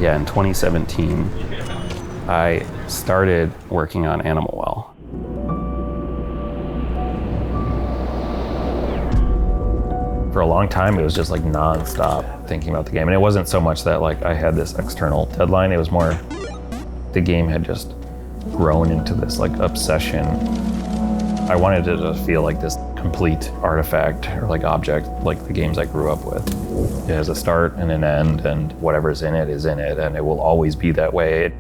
Yeah, in 2017, I started working on Animal Well. For a long time, it was just like nonstop thinking about the game. And it wasn't so much that like I had this external deadline, it was more the game had just grown into this like obsession. I wanted it to feel like this complete artifact or like object, like the games I grew up with. It has a start and an end, and whatever's in it is in it, and it will always be that way.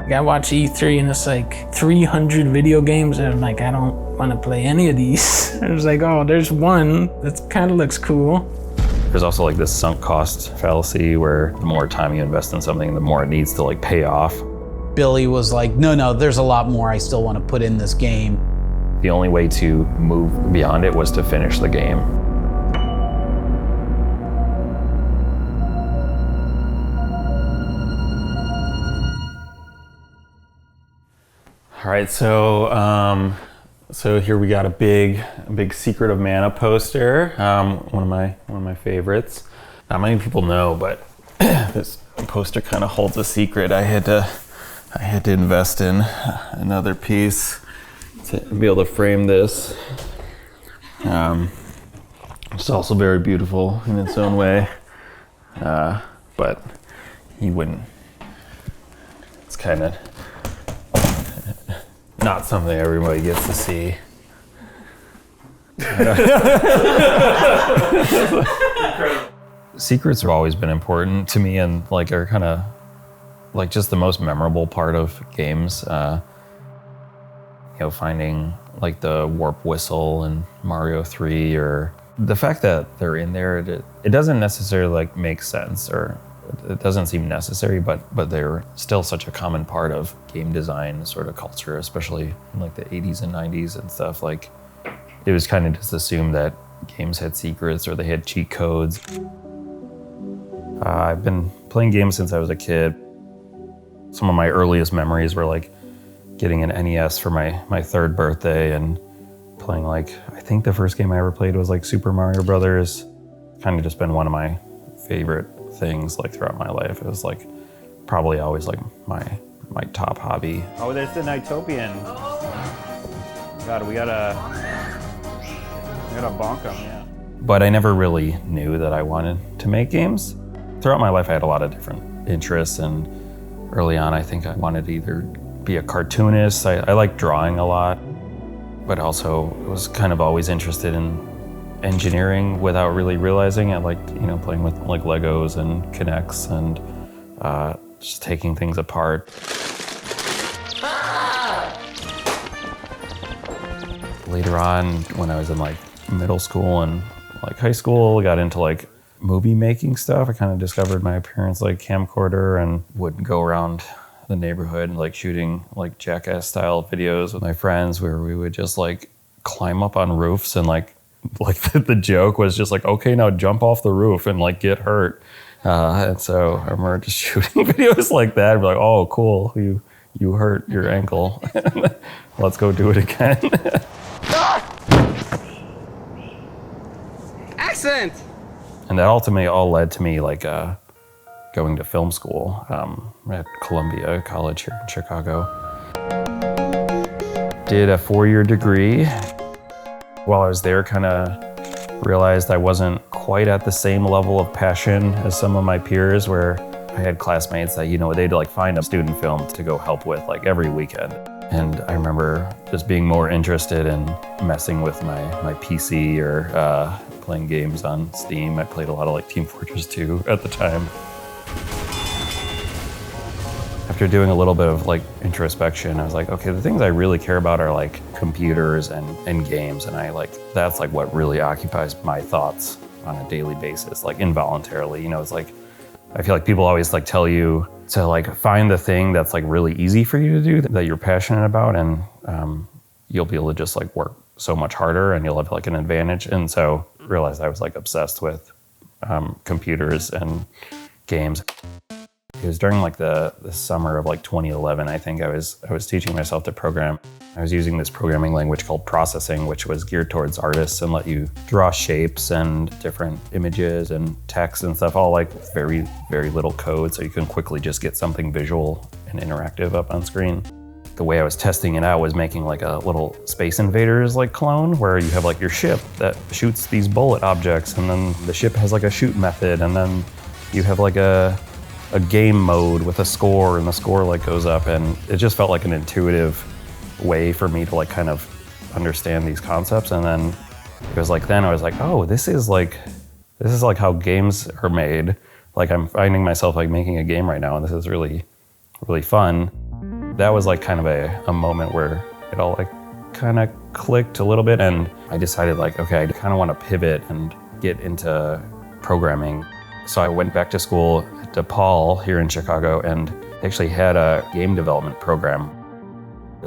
I watch E3 and it's like 300 video games and I'm like, I don't want to play any of these. I was like, oh, there's one that kind of looks cool. There's also like this sunk cost fallacy where the more time you invest in something, the more it needs to like pay off. Billy was like, no, there's a lot more I still want to put in this game. The only way to move beyond it was to finish the game. All right, so here we got a big Secret of Mana poster. One of my favorites. Not many people know, but this poster kind of holds a secret. I had to invest in another piece to be able to frame this. It's also very beautiful in its own way, but you wouldn't. It's kind of not something everybody gets to see. Secrets have always been important to me and like are kind of like just the most memorable part of games. Finding like the warp whistle in Mario 3, or the fact that they're in there, it doesn't necessarily like make sense, or it doesn't seem necessary, but they're still such a common part of game design sort of culture, especially in like the 80s and 90s and stuff. Like it was kind of just assumed that games had secrets or they had cheat codes. I've been playing games since I was a kid. Some of my earliest memories were like getting an NES for my third birthday and playing like, I think the first game I ever played was like Super Mario Brothers. Kind of just been one of my favorite things like throughout my life. It was like probably always like my top hobby. Oh, there's the Nighttopian. God, we gotta bonk him, yeah. But I never really knew that I wanted to make games. Throughout my life, I had a lot of different interests, and early on, I think I wanted to either be a cartoonist. I like drawing a lot, but also was kind of always interested in engineering without really realizing it. Like, playing with like Legos and Kinects and just taking things apart. Later on, when I was in like middle school and like high school, I got into like movie making stuff. I kind of discovered my parents' like camcorder and would go around the neighborhood and like shooting like Jackass style videos with my friends, where we would just like climb up on roofs and like the joke was just like, okay, now jump off the roof and like get hurt. And so I remember just shooting videos like that and be like, oh, cool, you hurt your ankle. Let's go do it again. Excellent. And that ultimately all led to me like going to film school at Columbia College here in Chicago. Did a 4-year degree. While I was there, kind of realized I wasn't quite at the same level of passion as some of my peers, where I had classmates that, they'd like find a student film to go help with like every weekend. And I remember just being more interested in messing with my PC or playing games on Steam. I played a lot of like Team Fortress 2 at the time. After doing a little bit of like introspection, I was like, okay, the things I really care about are like computers and games. And that's like what really occupies my thoughts on a daily basis, like involuntarily. It's like, I feel like people always like tell you to like find the thing that's like really easy for you to do that you're passionate about, and you'll be able to just like work so much harder and you'll have like an advantage. And so realized I was like obsessed with computers and games. It was during like the summer of like 2011, I think. I was teaching myself to program. I was using this programming language called processing, which was geared towards artists and let you draw shapes and different images and text and stuff, all like very, very little code, so you can quickly just get something visual and interactive up on screen. The way I was testing it out was making like a little Space Invaders like clone where you have like your ship that shoots these bullet objects, and then the ship has like a shoot method, and then you have like a game mode with a score, and the score like goes up, and it just felt like an intuitive way for me to like kind of understand these concepts. And then it was like, then I was like, oh, this is like how games are made. Like I'm finding myself like making a game right now, and this is really, really fun. That was like kind of a moment where it all like kind of clicked a little bit, and I decided like, okay, I kind of want to pivot and get into programming. So I went back to school at DePaul here in Chicago, and they actually had a game development program.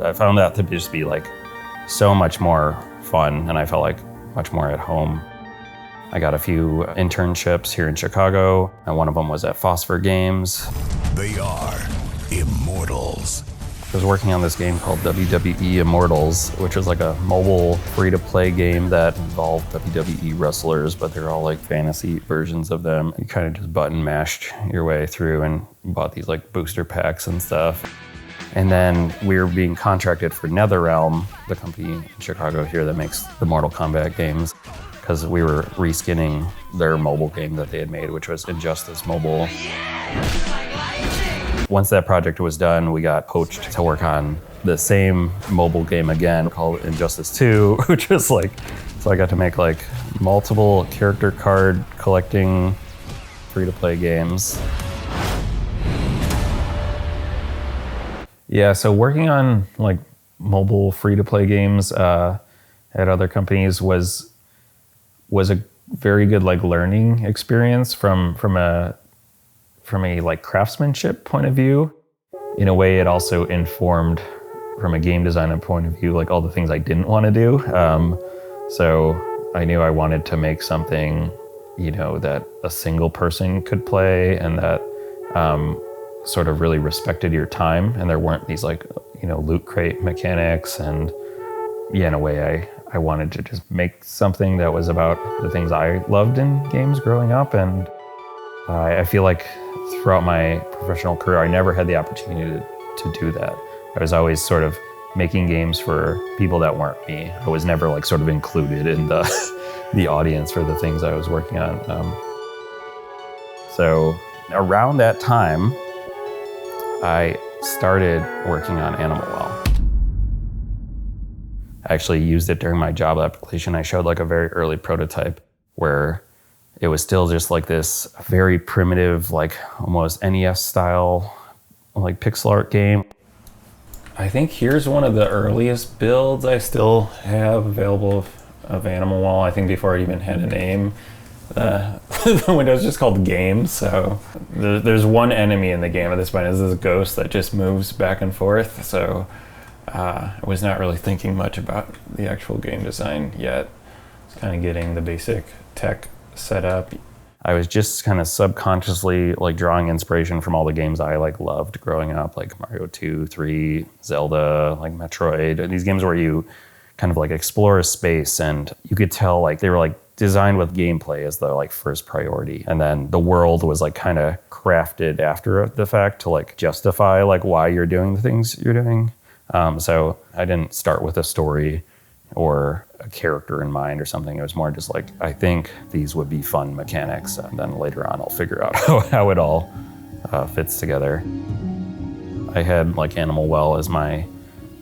I found that to just be like so much more fun, and I felt like much more at home. I got a few internships here in Chicago, and one of them was at Phosphor Games. They are immortals. I was working on this game called WWE Immortals, which was like a mobile free-to-play game that involved WWE wrestlers, but they're all like fantasy versions of them. You kind of just button mashed your way through and bought these like booster packs and stuff. And then we were being contracted for NetherRealm, the company in Chicago here that makes the Mortal Kombat games, because we were reskinning their mobile game that they had made, which was Injustice Mobile. Once that project was done, we got poached to work on the same mobile game again called Injustice 2, which was like, so I got to make like multiple character card collecting free-to-play games. Yeah, so working on like mobile free-to-play games at other companies was a very good like learning experience from a like craftsmanship point of view. In a way, it also informed from a game designer point of view like all the things I didn't want to do. So I knew I wanted to make something, you know, that a single person could play, and that sort of really respected your time, and there weren't these like, you know, loot crate mechanics. And yeah, in a way I wanted to just make something that was about the things I loved in games growing up. And I feel like throughout my professional career, I never had the opportunity to do that. I was always sort of making games for people that weren't me. I was never like sort of included in the audience for the things I was working on. So around that time, I started working on Animal Well. I actually used it during my job application. I showed like a very early prototype where it was still just like this very primitive, like almost NES style, like pixel art game. I think here's one of the earliest builds I still have available of Animal Well. I think before it even had a name. The window is just called Game, so there's one enemy in the game at this point. Is this ghost that just moves back and forth. So I was not really thinking much about the actual game design yet. It's kind of getting the basic tech set up. I was just kind of subconsciously like drawing inspiration from all the games I like loved growing up, like Mario 2, 3, Zelda, like Metroid, and these games where you kind of like explore a space, and you could tell like they were like designed with gameplay as the like first priority, and then the world was like kind of crafted after the fact to like justify like why you're doing the things you're doing. So I didn't start with a story or a character in mind or something. It was more just like, I think these would be fun mechanics, and then later on I'll figure out how it all fits together. I had like Animal Well as my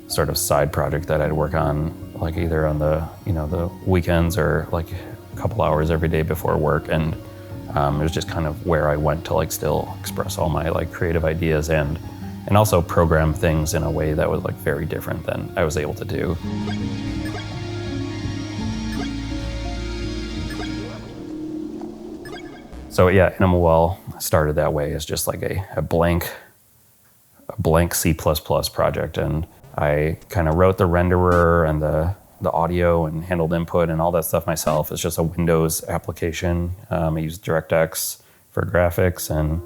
sort of side project that I'd work on like either on the, you know, the weekends or like a couple hours every day before work. And it was just kind of where I went to like still express all my like creative ideas and also program things in a way that was like very different than I was able to do. So yeah, Animal Well started that way as just like a blank C++ project, and I kind of wrote the renderer and the audio and handled input and all that stuff myself. It's just a Windows application. I used DirectX for graphics, and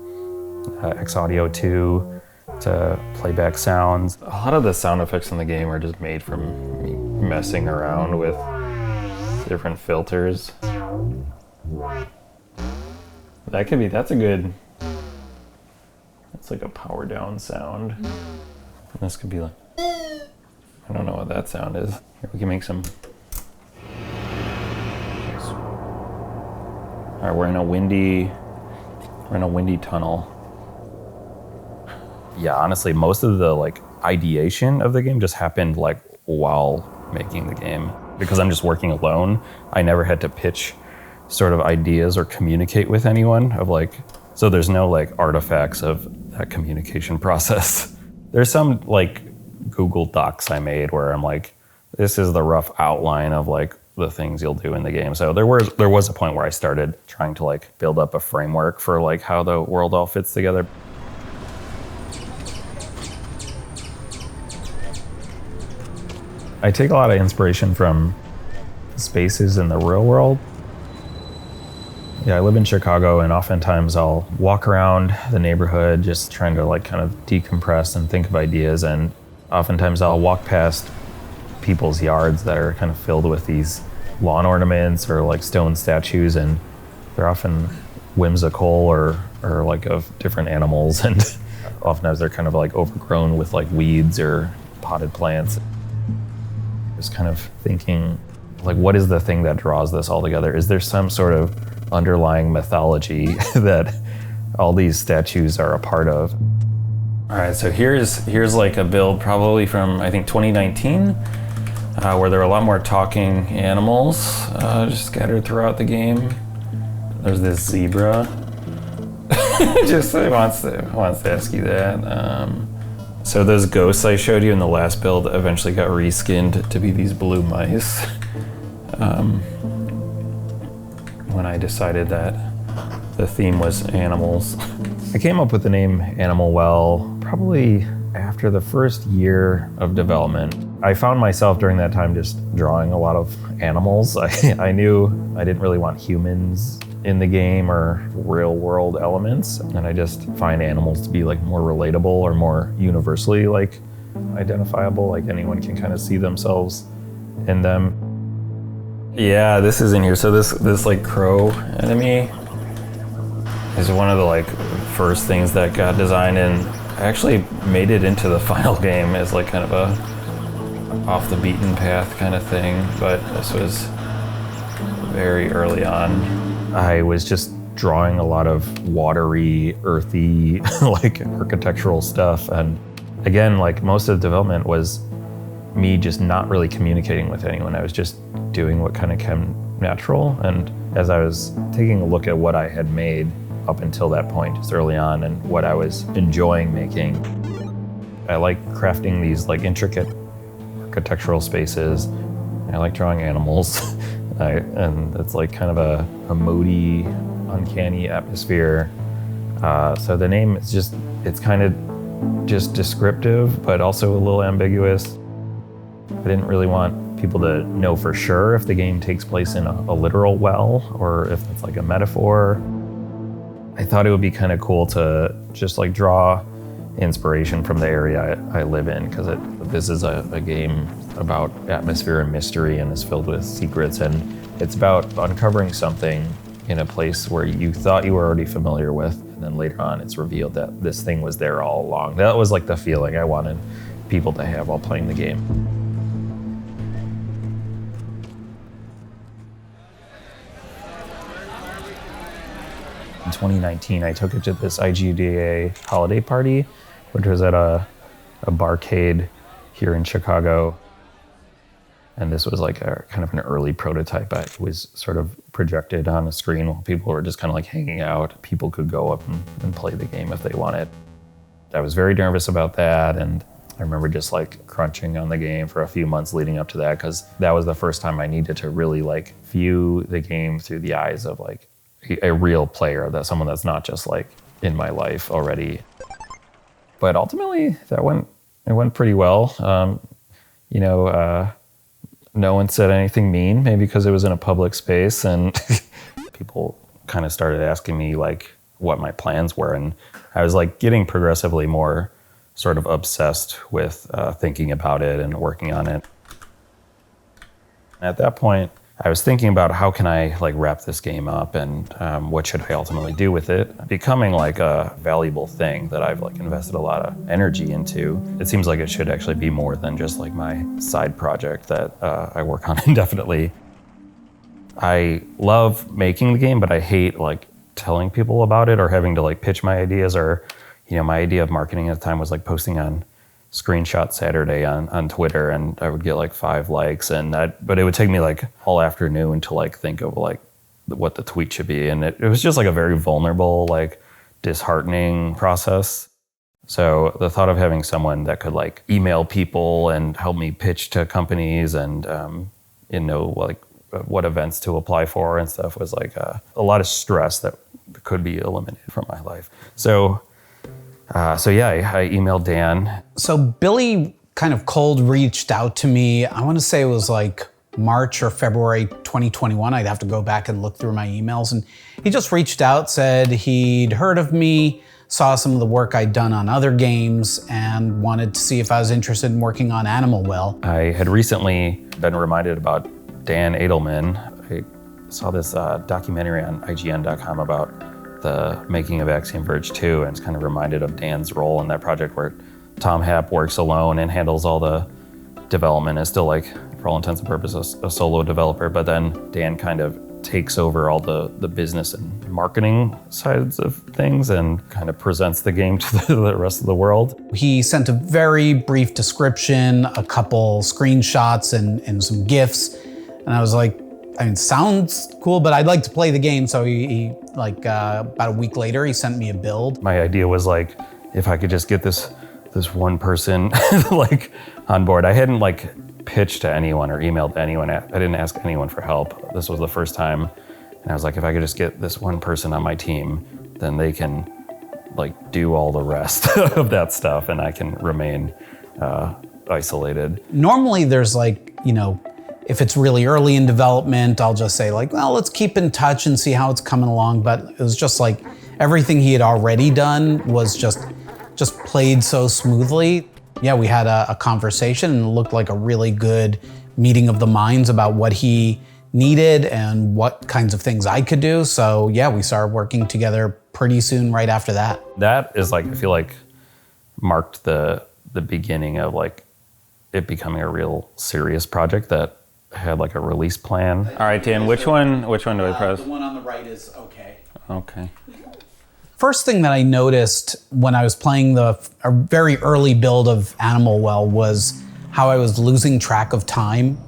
X-Audio 2 to playback sounds. A lot of the sound effects in the game are just made from me messing around with different filters. That's like a power down sound. And this could be like, I don't know what that sound is. Here, we can make some. All right, we're in a windy tunnel. Yeah, honestly, most of the like ideation of the game just happened like while making the game. Because I'm just working alone, I never had to pitch sort of ideas or communicate with anyone of like, so there's no like artifacts of that communication process. There's some like Google Docs I made where I'm like, this is the rough outline of like the things you'll do in the game. So there was a point where I started trying to like build up a framework for like how the world all fits together. I take a lot of inspiration from spaces in the real world. Yeah, I live in Chicago, and oftentimes I'll walk around the neighborhood just trying to like kind of decompress and think of ideas, and oftentimes I'll walk past people's yards that are kind of filled with these lawn ornaments or like stone statues, and they're often whimsical or like of different animals, and oftentimes they're kind of like overgrown with like weeds or potted plants. Just kind of thinking, like, what is the thing that draws this all together? Is there some sort of underlying mythology that all these statues are a part of? All right, so here's like a build probably from, I think, 2019, where there are a lot more talking animals just scattered throughout the game. There's this zebra. Just wants to ask you that. So those ghosts I showed you in the last build eventually got reskinned to be these blue mice. When I decided that the theme was animals. I came up with the name Animal Well probably after the first year of development. I found myself during that time just drawing a lot of animals. I knew I didn't really want humans in the game or real world elements, and I just find animals to be like more relatable or more universally like identifiable, like anyone can kind of see themselves in them. Yeah, this is in here. So this like crow enemy is one of the like first things that got designed, and I actually made it into the final game as like kind of a off the beaten path kind of thing, but this was very early on. I was just drawing a lot of watery, earthy, like architectural stuff. And again, like most of the development was me just not really communicating with anyone. I was just doing what kind of came natural. And as I was taking a look at what I had made up until that point, just early on, and what I was enjoying making, I like crafting these like intricate architectural spaces. I like drawing animals. And it's like kind of a moody, uncanny atmosphere. So the name is it's kind of just descriptive, but also a little ambiguous. I didn't really want people to know for sure if the game takes place in a literal well or if it's like a metaphor. I thought it would be kind of cool to just like draw inspiration from the area I live in, because this is a game about atmosphere and mystery and is filled with secrets, and it's about uncovering something in a place where you thought you were already familiar with, and then later on it's revealed that this thing was there all along. That was like the feeling I wanted people to have while playing the game. In 2019, I took it to this IGDA holiday party, which was at a barcade here in Chicago. And this was like a kind of an early prototype. It was sort of projected on a screen while people were just kind of like hanging out. People could go up and play the game if they wanted. I was very nervous about that, and I remember just like crunching on the game for a few months leading up to that, because that was the first time I needed to really like view the game through the eyes of like a real player, that someone that's not just like in my life already. But ultimately, it went pretty well. No one said anything mean, maybe because it was in a public space, and people kind of started asking me like, what my plans were. And I was like getting progressively more sort of obsessed with thinking about it and working on it. At that point, I was thinking about how can I like wrap this game up and what should I ultimately do with it, becoming like a valuable thing that I've like invested a lot of energy into. It seems like it should actually be more than just like my side project that I work on indefinitely. I love making the game, but I hate like telling people about it or having to like pitch my ideas, or, you know, my idea of marketing at the time was like posting on Screenshot Saturday on Twitter, and I would get like 5 likes, and but it would take me like all afternoon to like think of like what the tweet should be. And it was just like a very vulnerable, like disheartening process. So the thought of having someone that could like email people and help me pitch to companies and, you know, like what events to apply for and stuff was like a lot of stress that could be eliminated from my life. So yeah, I emailed Dan. So Billy kind of cold reached out to me. I want to say it was like March or February 2021. I'd have to go back and look through my emails. And he just reached out, said he'd heard of me, saw some of the work I'd done on other games, and wanted to see if I was interested in working on Animal Well. I had recently been reminded about Dan Adelman. I saw this documentary on IGN.com about the making of Axiom Verge 2, and it's kind of reminded of Dan's role in that project where Tom Happ works alone and handles all the development, is still like, for all intents and purposes, a solo developer, but then Dan kind of takes over all the business and marketing sides of things and kind of presents the game to the rest of the world. He sent a very brief description, a couple screenshots and some GIFs, and I was like, I mean, sounds cool, but I'd like to play the game. So he like about a week later, he sent me a build. My idea was like, if I could just get this one person like on board. I hadn't like pitched to anyone or emailed to anyone. I didn't ask anyone for help. This was the first time. And I was like, if I could just get this one person on my team, then they can like do all the rest of that stuff and I can remain isolated. Normally there's like, you know, if it's really early in development, I'll just say like, well, let's keep in touch and see how it's coming along. But it was just like everything he had already done was just played so smoothly. Yeah, we had a conversation and it looked like a really good meeting of the minds about what he needed and what kinds of things I could do. So yeah, we started working together pretty soon right after that. That is like, I feel like marked the beginning of like it becoming a real serious project that had like a release plan. All right, Dan, which one do I press? The one on the right is okay. Okay. First thing that I noticed when I was playing a very early build of Animal Well was how I was losing track of time.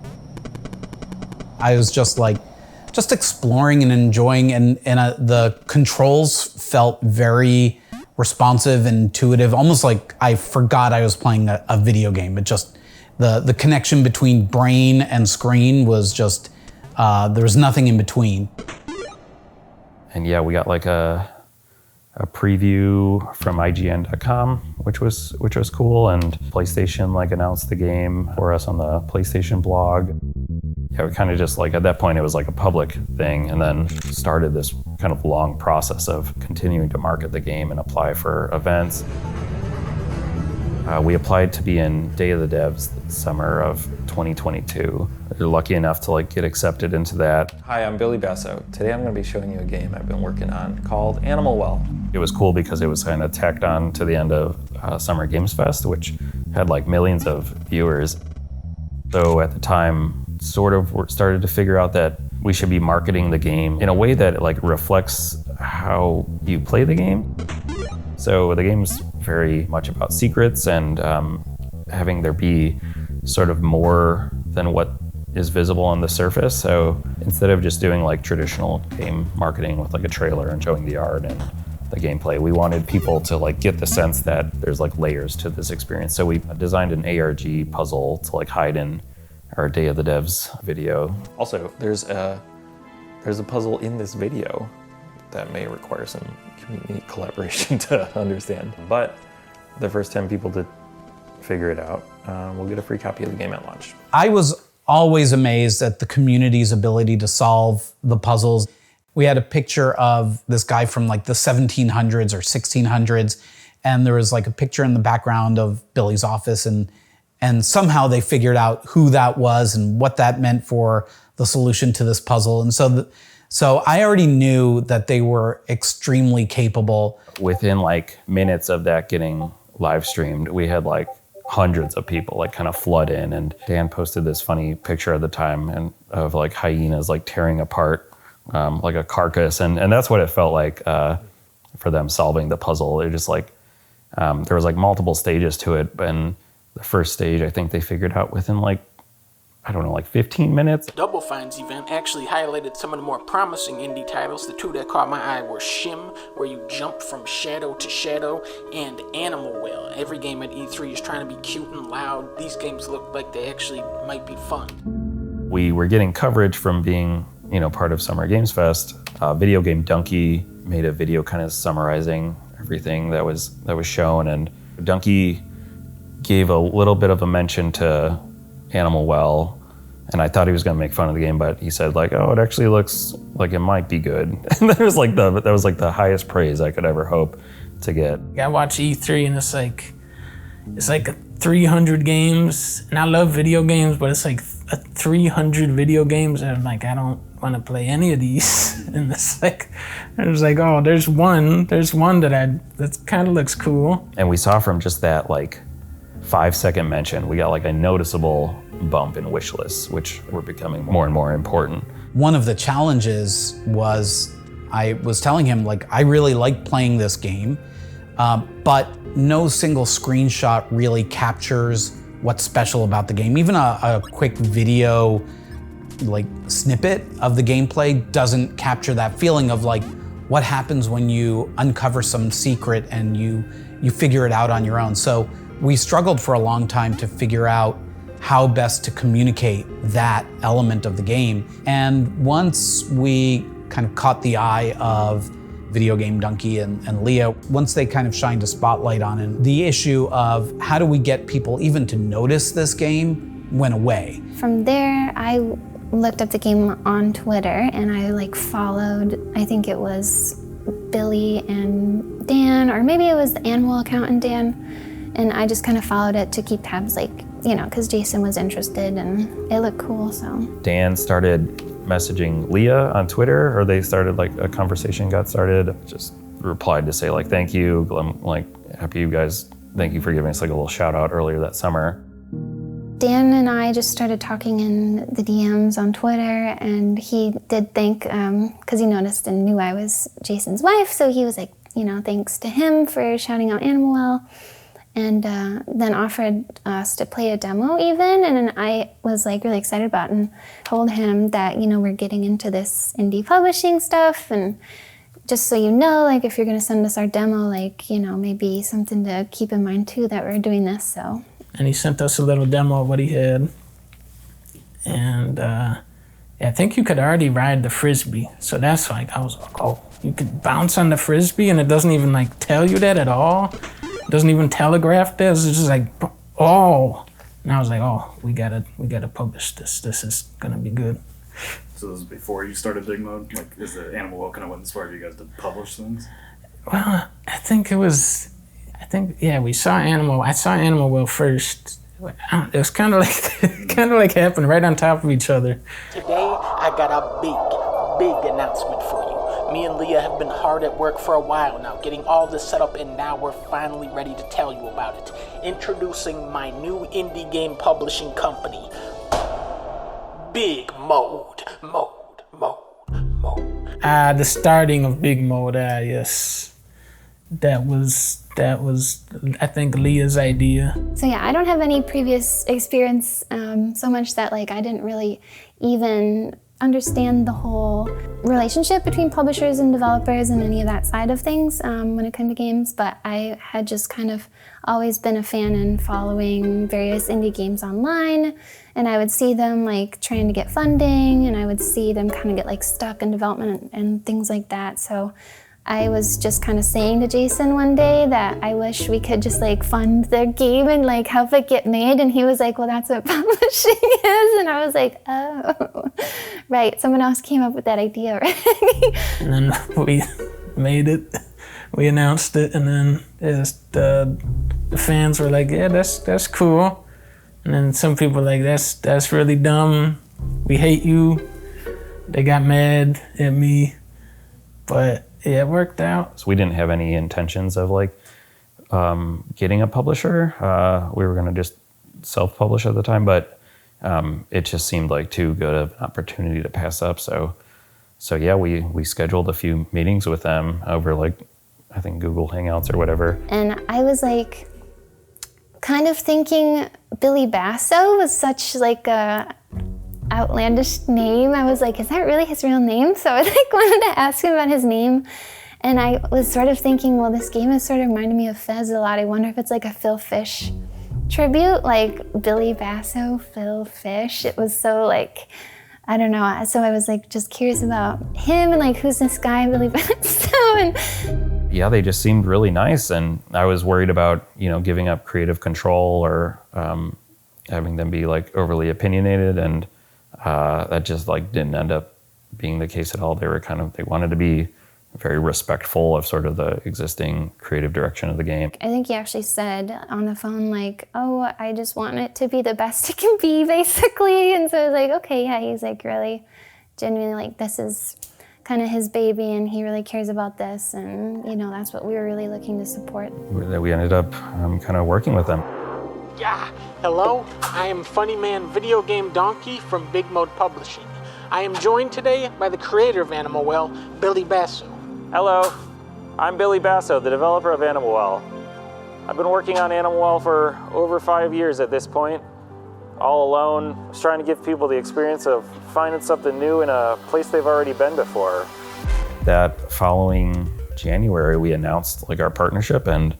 I was just exploring and enjoying, and the controls felt very responsive and intuitive, almost like I forgot I was playing a video game. It just, the connection between brain and screen was just, there was nothing in between. And yeah, we got like a preview from IGN.com, which was cool, and PlayStation like announced the game for us on the PlayStation blog. Yeah, we kind of just like, at that point it was like a public thing, and then started this kind of long process of continuing to market the game and apply for events. We applied to be in Day of the Devs the summer of 2022. We were lucky enough to like get accepted into that. Hi, I'm Billy Basso. Today I'm going to be showing you a game I've been working on called Animal Well. It was cool because it was kind of tacked on to the end of Summer Games Fest, which had like millions of viewers. So at the time, sort of started to figure out that we should be marketing the game in a way that like reflects how you play the game. So the game's very much about secrets and having there be sort of more than what is visible on the surface. So instead of just doing like traditional game marketing with like a trailer and showing the art and the gameplay, we wanted people to like get the sense that there's like layers to this experience. So we designed an ARG puzzle to like hide in our Day of the Devs video. Also, there's a puzzle in this video that may require some community collaboration to understand. But the first 10 people to figure it out will get a free copy of the game at launch. I was always amazed at the community's ability to solve the puzzles. We had a picture of this guy from like the 1700s or 1600s, and there was like a picture in the background of Billy's office, and somehow they figured out who that was and what that meant for the solution to this puzzle. And so I already knew that they were extremely capable. Within like minutes of that getting live streamed, we had like hundreds of people like kind of flood in, and Dan posted this funny picture at the time and of like hyenas like tearing apart like a carcass, and that's what it felt like for them solving the puzzle. They're just like there was like multiple stages to it, and the first stage I think they figured out within like, I don't know, like 15 minutes. Double Fine's event actually highlighted some of the more promising indie titles. The two that caught my eye were Shim, where you jump from shadow to shadow, and Animal Well. Every game at E3 is trying to be cute and loud. These games look like they actually might be fun. We were getting coverage from being, part of Summer Games Fest. Video game Dunkey made a video kind of summarizing everything that was shown, and Dunkey gave a little bit of a mention to Animal Well, and I thought he was going to make fun of the game, but he said like, "Oh, it actually looks like it might be good." And that was like the highest praise I could ever hope to get. I watch E3 and it's like 300 games, and I love video games, but it's like 300 video games, and I'm like, I don't want to play any of these. And it's like, oh, there's one that kind of looks cool. And we saw from just that like 5-second mention, we got like a noticeable bump in wish lists, which were becoming more and more important. One of the challenges was, I was telling him like, I really like playing this game, but no single screenshot really captures what's special about the game. Even a quick video like snippet of the gameplay doesn't capture that feeling of like what happens when you uncover some secret and you figure it out on your own. So we struggled for a long time to figure out how best to communicate that element of the game. And once we kind of caught the eye of Video Game Dunkey and Leah, once they kind of shined a spotlight on it, the issue of how do we get people even to notice this game went away. From there, I looked up the game on Twitter, and I like followed, I think it was Billy and Dan, or maybe it was the Animal account and Dan, and I just kind of followed it to keep tabs, like, because Jason was interested and it looked cool, so. Dan started messaging Leah on Twitter, or they started like a conversation got started. Just replied to say like, thank you, I'm like happy you guys, thank you for giving us like a little shout out earlier that summer. Dan and I just started talking in the DMs on Twitter, and he did thank, because he noticed and knew I was Jason's wife, so he was like, thanks to him for shouting out Animal Well, and then offered us to play a demo even, and then I was like really excited about it and told him that, we're getting into this indie publishing stuff, and just so you know, like if you're gonna send us our demo, like, maybe something to keep in mind too, that we're doing this, so. And he sent us a little demo of what he had. And I think you could already ride the Frisbee. So that's like, I was like, oh, you could bounce on the Frisbee and it doesn't even like tell you that at all. It doesn't even telegraph this. It's just like, oh. And I was like, oh, we gotta publish this. This is gonna be good. So this was before you started Bigmode? Like, is the Animal Well kind of what inspired you guys to publish things? Well, we saw Animal. I saw Animal Well first. It was kind of like happened right on top of each other. Today, I got a big announcement for you. Me and Leah have been hard at work for a while now, getting all this set up, and now we're finally ready to tell you about it. Introducing my new indie game publishing company, Bigmode. The starting of Bigmode. Yes. That was, I think, Leah's idea. So yeah, I don't have any previous experience, so much that like I didn't really even understand the whole relationship between publishers and developers and any of that side of things when it came to games, but I had just kind of always been a fan and following various indie games online, and I would see them like trying to get funding, and I would see them kind of get like stuck in development and things like that. So I was just kind of saying to Jason one day that I wish we could just like fund the game and like help it get made. And he was like, well, that's what publishing is. And I was like, oh, right. Someone else came up with that idea already. And then we made it, we announced it, and then the fans were like, yeah, that's cool. And then some people were like, that's really dumb. We hate you. They got mad at me, but yeah, it worked out. So we didn't have any intentions of like getting a publisher. We were gonna just self-publish at the time, but it just seemed like too good of an opportunity to pass up. So yeah, we scheduled a few meetings with them over like, I think Google Hangouts or whatever. And I was like, kind of thinking Billy Basso was such like a outlandish name. I was like, is that really his real name? So I like wanted to ask him about his name. And I was sort of thinking, well, this game is sort of reminding me of Fez a lot. I wonder if it's like a Phil Fish tribute, like Billy Basso, Phil Fish. It was so like, I don't know. So I was like just curious about him and like, who's this guy, Billy Basso? And yeah, they just seemed really nice. And I was worried about, giving up creative control or having them be like overly opinionated. And that just like didn't end up being the case at all. They wanted to be very respectful of sort of the existing creative direction of the game. I think he actually said on the phone like, oh, I just want it to be the best it can be, basically. And so I was like, okay, yeah, he's like really genuinely like, this is kind of his baby and he really cares about this. And that's what we were really looking to support. We ended up kind of working with them. Yeah, hello, I am Funny Man Video Game Donkey from Bigmode Publishing. I am joined today by the creator of Animal Well, Billy Basso. Hello, I'm Billy Basso, the developer of Animal Well. I've been working on Animal Well for over 5 years at this point, all alone. I was trying to give people the experience of finding something new in a place they've already been before. That following January, we announced like our partnership, and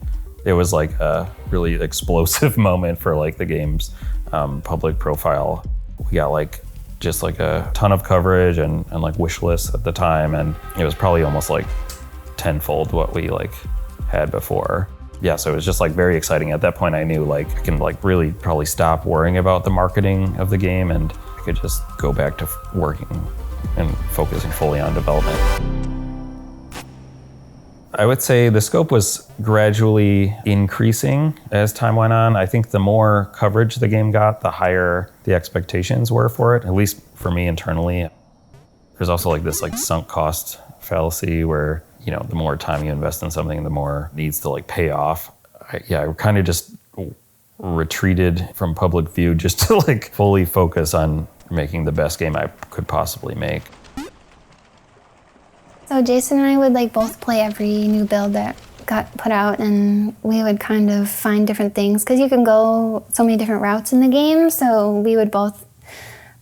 it was like a really explosive moment for like the game's public profile. We got like just like a ton of coverage and like wish lists at the time, and it was probably almost like tenfold what we like had before. Yeah, so it was just like very exciting. At that point I knew like I can like really probably stop worrying about the marketing of the game and I could just go back to working and focusing fully on development. I would say the scope was gradually increasing as time went on. I think the more coverage the game got, the higher the expectations were for it, at least for me internally. There's also like this like sunk cost fallacy where, the more time you invest in something, the more it needs to like pay off. I kind of just retreated from public view just to like fully focus on making the best game I could possibly make. so Jason and I would like both play every new build that got put out, and we would kind of find different things because you can go so many different routes in the game. So we would both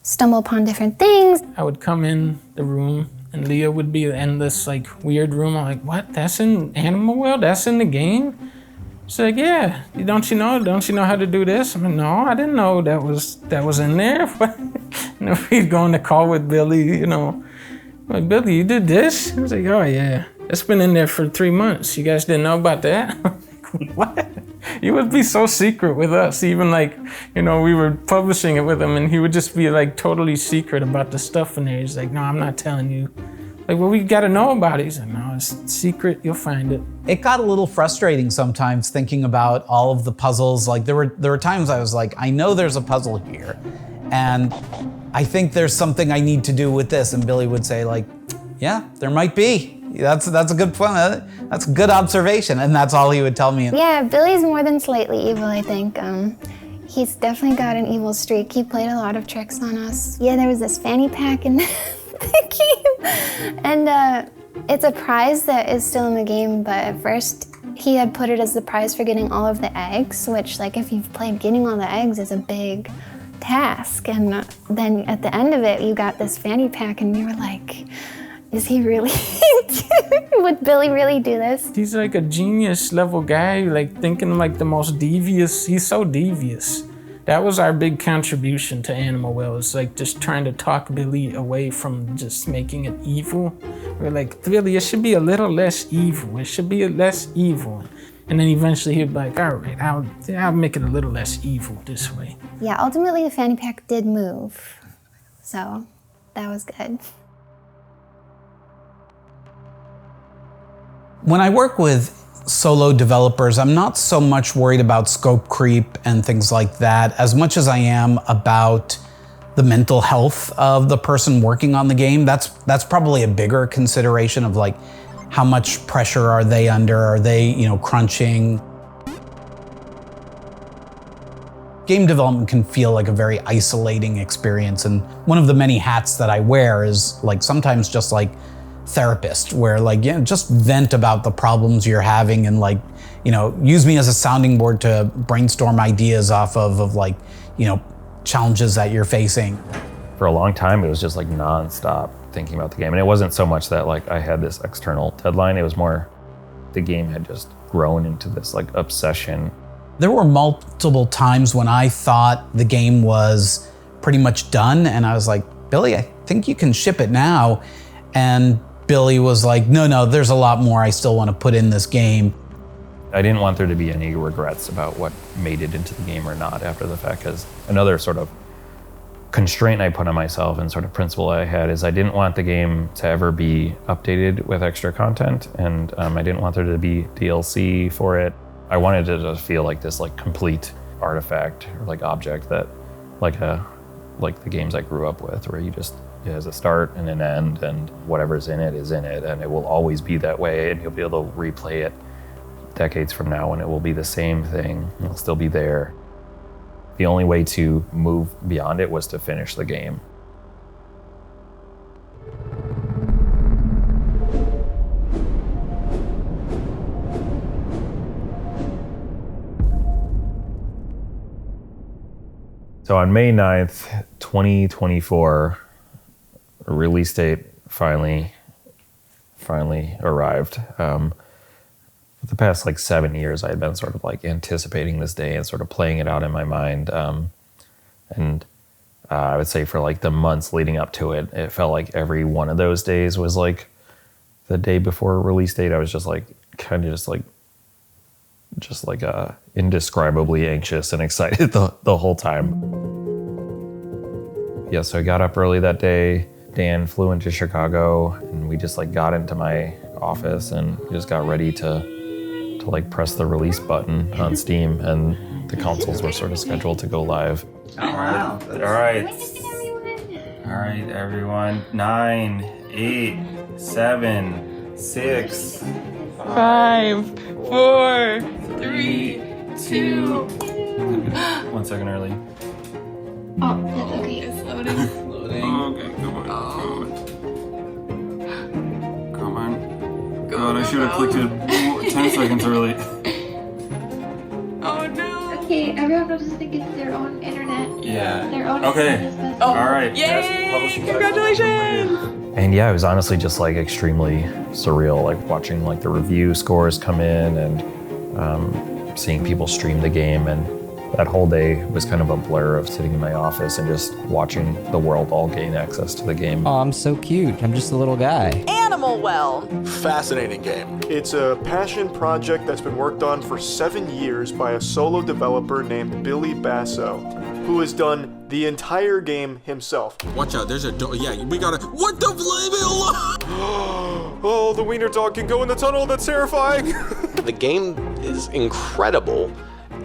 stumble upon different things. I would come in the room and Leah would be in this like weird room. I'm like, what? That's in Animal Well? That's in the game? She's like, yeah. Don't you know how to do this? I'm like, no, I didn't know that was in there. We'd go on the call with Billy, I'm like, Billy, you did this? I was like, oh yeah. It's been in there for 3 months. You guys didn't know about that? What? He would be so secret with us. Even like, we were publishing it with him and he would just be like totally secret about the stuff in there. He's like, no, I'm not telling you. Like, well, we gotta know about it. He's like, no, it's secret, you'll find it. It got a little frustrating sometimes thinking about all of the puzzles. Like there were times I was like, I know there's a puzzle here and I think there's something I need to do with this. And Billy would say like, yeah, there might be. That's a good point. That's a good observation. And that's all he would tell me. Yeah, Billy's more than slightly evil, I think. He's definitely got an evil streak. He played a lot of tricks on us. Yeah, there was this fanny pack in the game. And it's a prize that is still in the game, but at first he had put it as the prize for getting all of the eggs, which like if you've played getting all the eggs is a big task. And then at the end of it, you got this fanny pack and we were like, is he really, would Billy really do this? He's like a genius level guy, like thinking like the most devious, he's so devious That was our big contribution to Animal Well. It's like just trying to talk Billy away from just making it evil. We're like, Billy, it should be a little less evil. It should be less evil. And then eventually he'd be like, all right, I'll make it a little less evil this way. Yeah, ultimately the fanny pack did move. So that was good. When I work with solo developers, I'm not so much worried about scope creep and things like that as much as I am about the mental health of the person working on the game. That's probably a bigger consideration of like, how much pressure are they under? Are they, crunching? Game development can feel like a very isolating experience, and one of the many hats that I wear is like sometimes just like therapist, where like, just vent about the problems you're having and like, use me as a sounding board to brainstorm ideas off of like, challenges that you're facing. For a long time, it was just like nonstop thinking about the game. And it wasn't so much that like I had this external deadline, it was more the game had just grown into this like obsession. There were multiple times when I thought the game was pretty much done, and I was like, Billy, I think you can ship it now. And Billy was like, no, there's a lot more I still want to put in this game. I didn't want there to be any regrets about what made it into the game or not after the fact, because another sort of constraint I put on myself and sort of principle I had is I didn't want the game to ever be updated with extra content, and I didn't want there to be DLC for it. I wanted it to feel like this like complete artifact or like object that like the games I grew up with, where it has a start and an end, and whatever's in it is in it, and it will always be that way, and you'll be able to replay it decades from now and it will be the same thing. It'll still be there. The only way to move beyond it was to finish the game. So on May 9th, 2024, a release date finally arrived. For the past like 7 years, I had been sort of like anticipating this day and sort of playing it out in my mind. I would say for like the months leading up to it, it felt like every one of those days was like the day before a release date. I was just like kind of just like indescribably anxious and excited the whole time. Yeah, so I got up early that day. Dan flew into Chicago, and we just like got into my office and just got ready to like press the release button on Steam, and the consoles were sort of scheduled to go live. All right, everyone. 9, 8, 7, 6, 5, 4, 3, 2. 1 second early. Oh, that's okay. It's loading. Okay, come on. God, I should have clicked it 10 seconds early. Oh no. Okay, everyone will just think it's their own internet. Yeah. Their own Okay. internet. All right. Yay! Congratulations! And yeah, it was honestly just like extremely surreal, like watching like the review scores come in and seeing people stream the game, and that whole day was kind of a blur of sitting in my office and just watching the world all gain access to the game. Oh, I'm so cute. I'm just a little guy. Animal Well. Fascinating game. It's a passion project that's been worked on for 7 years by a solo developer named Billy Basso, who has done the entire game himself. Watch out, there's a door. Yeah, we gotta. What the flame? Oh, the wiener dog can go in the tunnel. That's terrifying. The game is incredible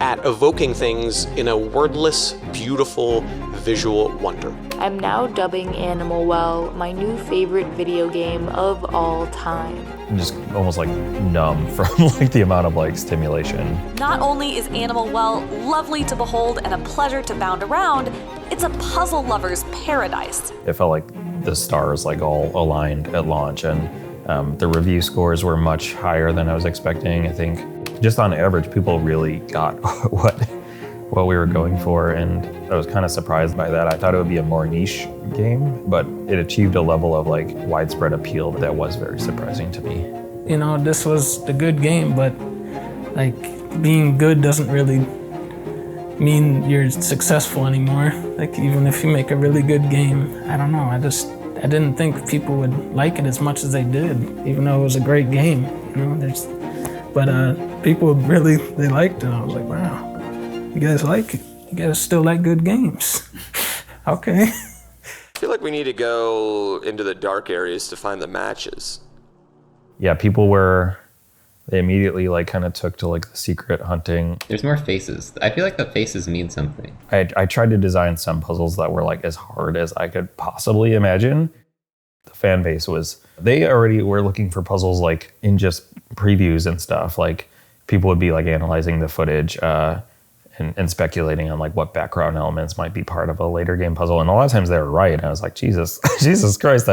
at evoking things in a wordless, beautiful, visual wonder. I'm now dubbing Animal Well my new favorite video game of all time. I'm just almost like numb from like the amount of like stimulation. Not only is Animal Well lovely to behold and a pleasure to bound around, it's a puzzle lover's paradise. It felt like the stars like all aligned at launch, and the review scores were much higher than I was expecting. I think just on average, people really got what we were going for, and I was kind of surprised by that. I thought it would be a more niche game, but it achieved a level of like widespread appeal that was very surprising to me. This was the good game, but like being good doesn't really mean you're successful anymore. Like, even if you make a really good game, I don't know, I didn't think people would like it as much as they did, even though it was a great game, you know. But people really, they liked it. I was like, wow, you guys like it. You guys still like good games. Okay. I feel like we need to go into the dark areas to find the matches. Yeah, they immediately like kind of took to like the secret hunting. There's more faces. I feel like the faces mean something. I tried to design some puzzles that were like as hard as I could possibly imagine. The fan base they already were looking for puzzles like in just previews and stuff. Like people would be like analyzing the footage and speculating on like what background elements might be part of a later game puzzle. And a lot of times they were right. And I was like, Jesus Christ,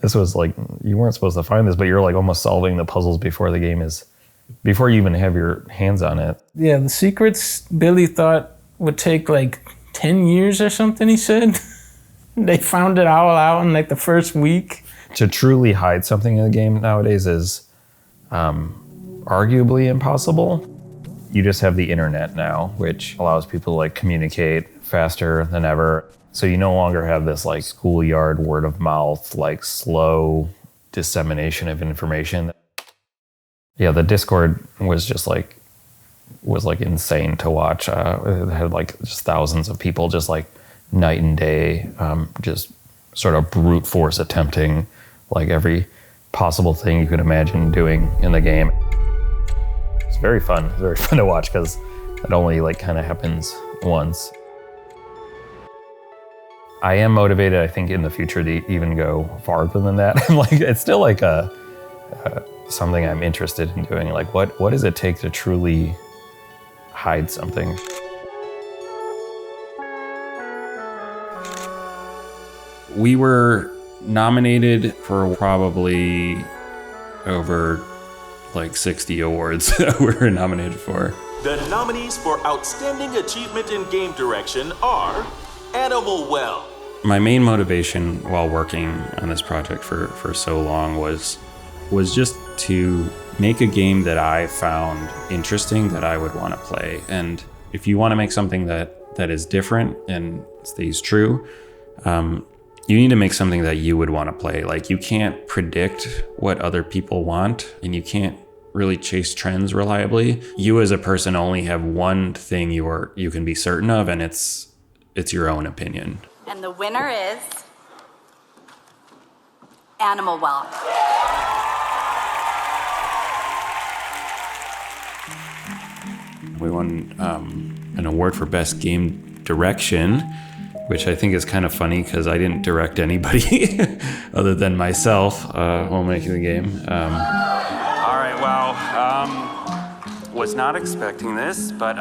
this was like, you weren't supposed to find this, but you're like almost solving the puzzles before you even have your hands on it. Yeah, the secrets Billy thought would take like 10 years or something, he said. They found it all out in like the first week. To truly hide something in the game nowadays is arguably impossible. You just have the internet now, which allows people to like communicate faster than ever. So you no longer have this like schoolyard word of mouth, like slow dissemination of information. Yeah, the Discord was insane to watch. It had like just thousands of people just like night and day, just sort of brute force attempting like every possible thing you could imagine doing in the game. It's very fun to watch because it only like kind of happens once. I am motivated, I think, in the future to even go farther than that. Like, it's still like something I'm interested in doing. Like, what does it take to truly hide something? We were nominated for probably over like 60 awards that we were nominated for. The nominees for Outstanding Achievement in Game Direction are Animal Well. My main motivation while working on this project for so long was just to make a game that I found interesting, that I would want to play. And if you want to make something that is different and stays true, you need to make something that you would want to play. Like, you can't predict what other people want, and you can't really chase trends reliably. You as a person only have one thing you can be certain of, and it's your own opinion. And the winner is Animal Well. We won an award for Best Game Direction, which I think is kind of funny because I didn't direct anybody other than myself while making the game. All right, wow. Was not expecting this, but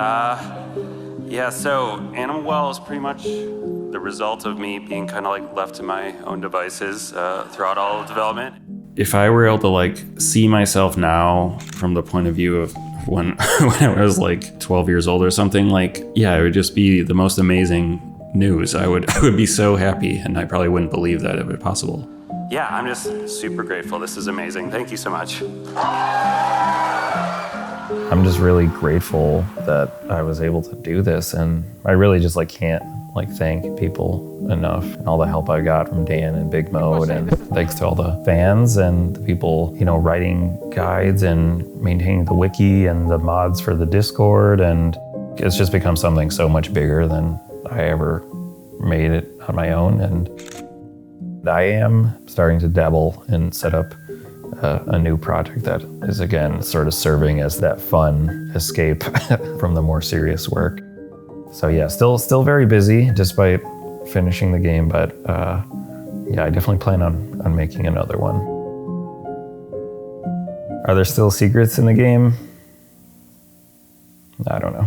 yeah, so Animal Well is pretty much the result of me being kind of like left to my own devices throughout all of development. If I were able to like see myself now from the point of view of when I was like 12 years old or something, like, yeah, it would just be the most amazing news. I would be so happy, and I probably wouldn't believe that it would be possible. Yeah, I'm just super grateful. This is amazing. Thank you so much. I'm just really grateful that I was able to do this, and I really just like can't like thank people enough, and all the help I got from Dan and Bigmode, and thanks to all the fans and the people, you know, writing guides and maintaining the wiki and the mods for the Discord, and it's just become something so much bigger than I ever made it on my own. And I am starting to dabble and set up a new project that is, again, sort of serving as that fun escape from the more serious work. So yeah, still very busy despite finishing the game, but yeah, I definitely plan on making another one. Are there still secrets in the game? I don't know.